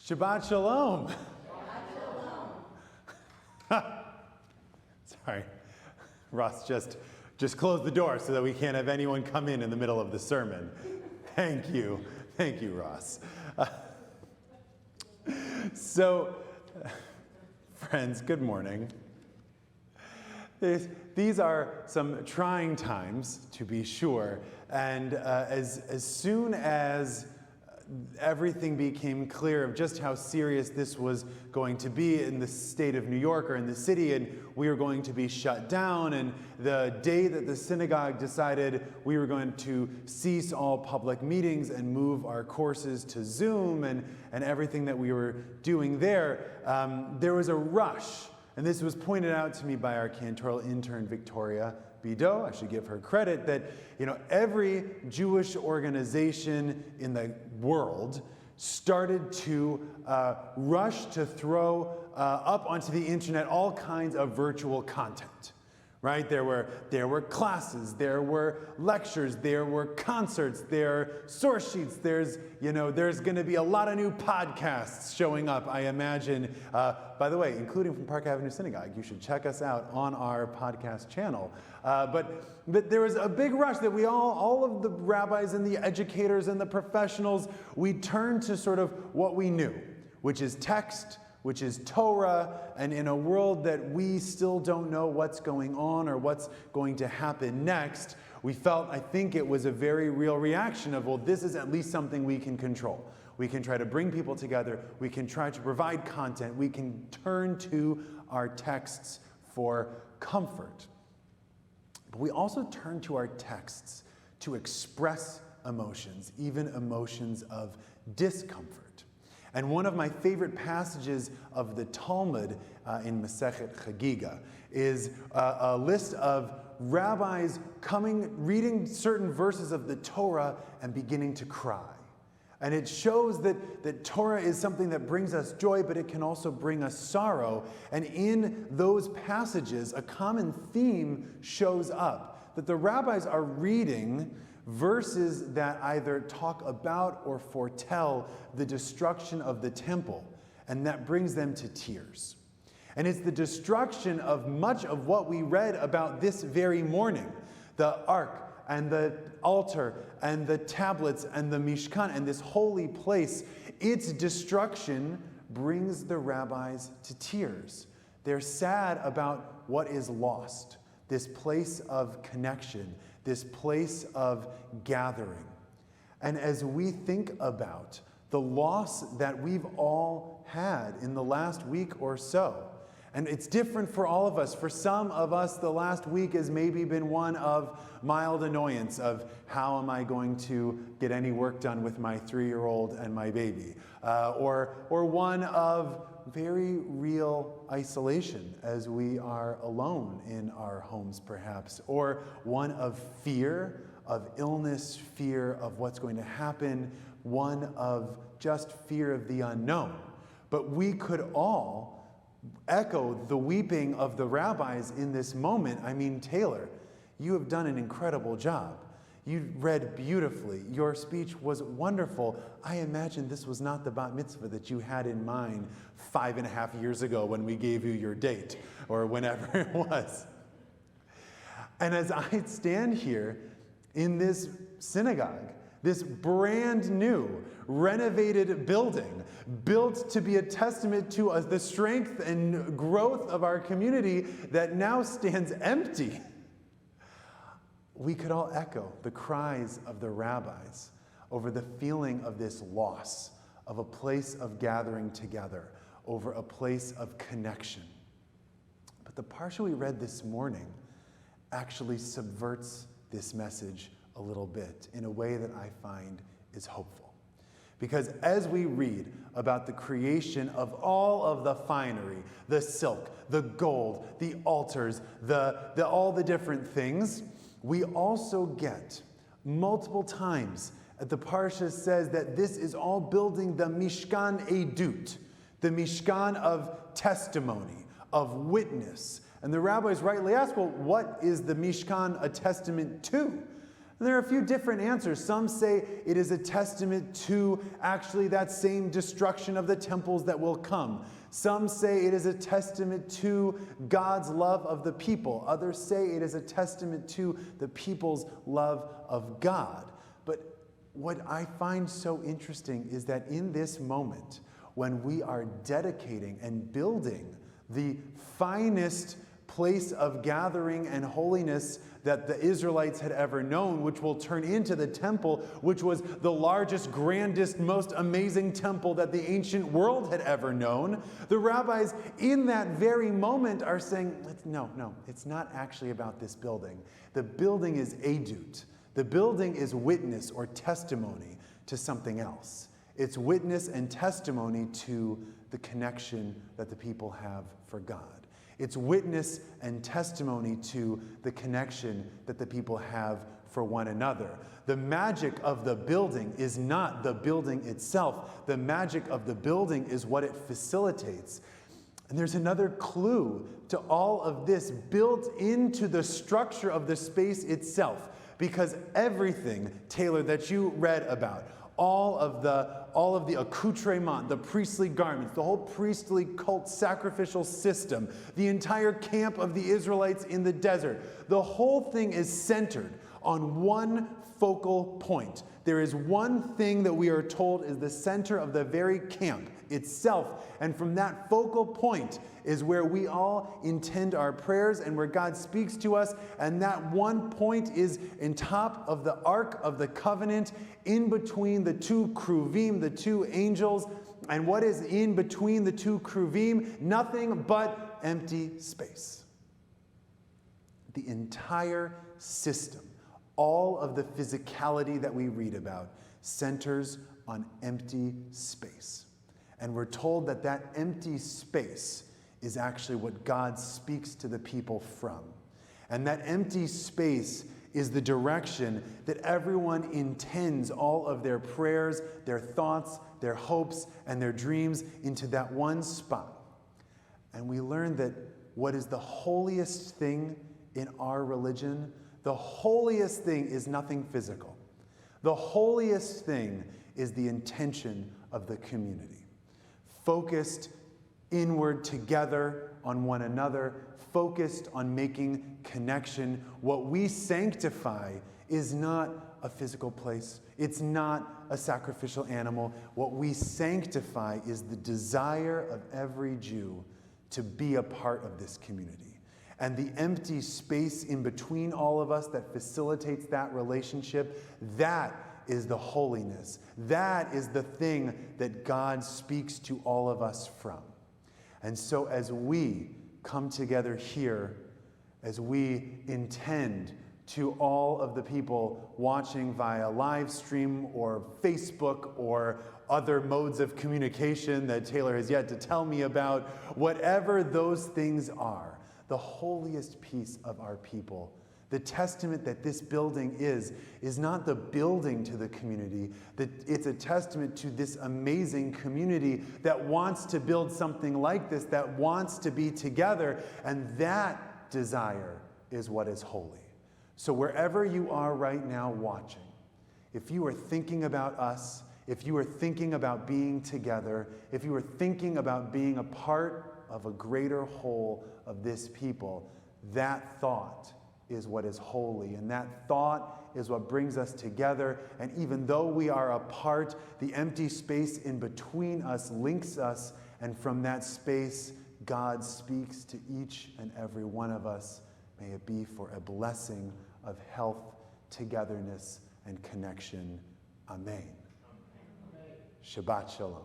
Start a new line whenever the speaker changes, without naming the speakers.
Shabbat Shalom. Sorry, Ross just closed the door so that we can't have anyone come in the middle of the sermon. Thank you, Ross. So, friends, good morning. These are some trying times, to be sure, and as soon as everything became clear of just how serious this was going to be in the state of New York or in the city, and we were going to be shut down, and the day that the synagogue decided we were going to cease all public meetings and move our courses to Zoom and everything that we were doing there, there was a rush. And this was pointed out to me by our cantoral intern, Victoria Bidot. I should give her credit that, every Jewish organization in the world started to rush to throw up onto the internet all kinds of virtual content. Right? There were classes, there were lectures, there were concerts, there are source sheets, there's going to be a lot of new podcasts showing up, I imagine. By the way, including from Park Avenue Synagogue. You should check us out on our podcast channel. But there was a big rush that we all of the rabbis and the educators and the professionals, we turned to sort of what we knew, which is text, which is Torah, and in a world that we still don't know what's going on or what's going to happen next, we felt, I think it was a very real reaction of, well, this is at least something we can control. We can try to bring people together, we can try to provide content, we can turn to our texts for comfort. But we also turn to our texts to express emotions, even emotions of discomfort. And one of my favorite passages of the Talmud in Masechet Chagiga is a list of rabbis reading certain verses of the Torah and beginning to cry. And it shows that Torah is something that brings us joy, but it can also bring us sorrow. And in those passages, a common theme shows up, that the rabbis are reading verses that either talk about or foretell the destruction of the temple, and that brings them to tears. And it's the destruction of much of what we read about this very morning, the ark and the altar and the tablets and the Mishkan and this holy place. Its destruction brings the rabbis to tears. They're sad about what is lost, this place of connection, this place of gathering. And as we think about the loss that we've all had in the last week or so, and it's different for all of us. For some of us, the last week has maybe been one of mild annoyance of how am I going to get any work done with my 3-year-old and my baby? Or one of very real isolation as we are alone in our homes perhaps, or one of fear, of illness, fear of what's going to happen, one of just fear of the unknown. But we could all echo the weeping of the rabbis in this moment. I mean, Taylor, you have done an incredible job. You read beautifully. Your speech was wonderful. I imagine this was not the bat mitzvah that you had in mind 5.5 years ago when we gave you your date, or whenever it was. And as I stand here in this synagogue, this brand new, renovated building, built to be a testament to the strength and growth of our community that now stands empty, we could all echo the cries of the rabbis over the feeling of this loss of a place of gathering together, over a place of connection. But the parsha we read this morning actually subverts this message a little bit in a way that I find is hopeful. Because as we read about the creation of all of the finery, the silk, the gold, the altars, all the different things, we also get multiple times the parsha says that this is all building the Mishkan Edut, the Mishkan of testimony, of witness. And the rabbis rightly ask, well, what is the Mishkan a testament to? And there are a few different answers. Some say it is a testament to actually that same destruction of the temples that will come. Some say it is a testament to God's love of the people. Others say it is a testament to the people's love of God. But what I find so interesting is that in this moment, when we are dedicating and building the finest place of gathering and holiness that the Israelites had ever known, which will turn into the temple, which was the largest, grandest, most amazing temple that the ancient world had ever known, the rabbis in that very moment are saying, no, it's not actually about this building. The building is edut. The building is witness or testimony to something else. It's witness and testimony to the connection that the people have for God. It's witness and testimony to the connection that the people have for one another. The magic of the building is not the building itself. The magic of the building is what it facilitates. And there's another clue to all of this built into the structure of the space itself. Because everything, Taylor, that you read about, all of the accoutrement, the priestly garments, the whole priestly cult sacrificial system, the entire camp of the Israelites in the desert, the whole thing is centered on one focal point. There is one thing that we are told is the center of the very camp itself, and from that focal point is where we all intend our prayers and where God speaks to us, and that one point is in top of the Ark of the Covenant, in between the two Kruvim, the two angels. And what is in between the two Kruvim? Nothing but empty space. The entire system, all of the physicality that we read about, centers on empty space. And we're told that that empty space is actually what God speaks to the people from. And that empty space is the direction that everyone intends all of their prayers, their thoughts, their hopes, and their dreams into that one spot. And we learn that what is the holiest thing in our religion, the holiest thing is nothing physical. The holiest thing is the intention of the community. Focused inward together on one another, focused on making connection. What we sanctify is not a physical place. It's not a sacrificial animal. What we sanctify is the desire of every Jew to be a part of this community. And the empty space in between all of us that facilitates that relationship, that is the holiness. That is the thing that God speaks to all of us from. And so as we come together here, as we intend to all of the people watching via live stream or Facebook or other modes of communication that Taylor has yet to tell me about, whatever those things are, the holiest piece of our people, the testament that this building is not the building to the community, that it's a testament to this amazing community that wants to build something like this, that wants to be together, and that desire is what is holy. So wherever you are right now watching, if you are thinking about us, if you are thinking about being together, if you are thinking about being a part of a greater whole of this people, that thought is what is holy, and that thought is what brings us together. And even though we are apart, the empty space in between us links us, and from that space, God speaks to each and every one of us. May it be for a blessing of health, togetherness, and connection. Amen. Shabbat Shalom.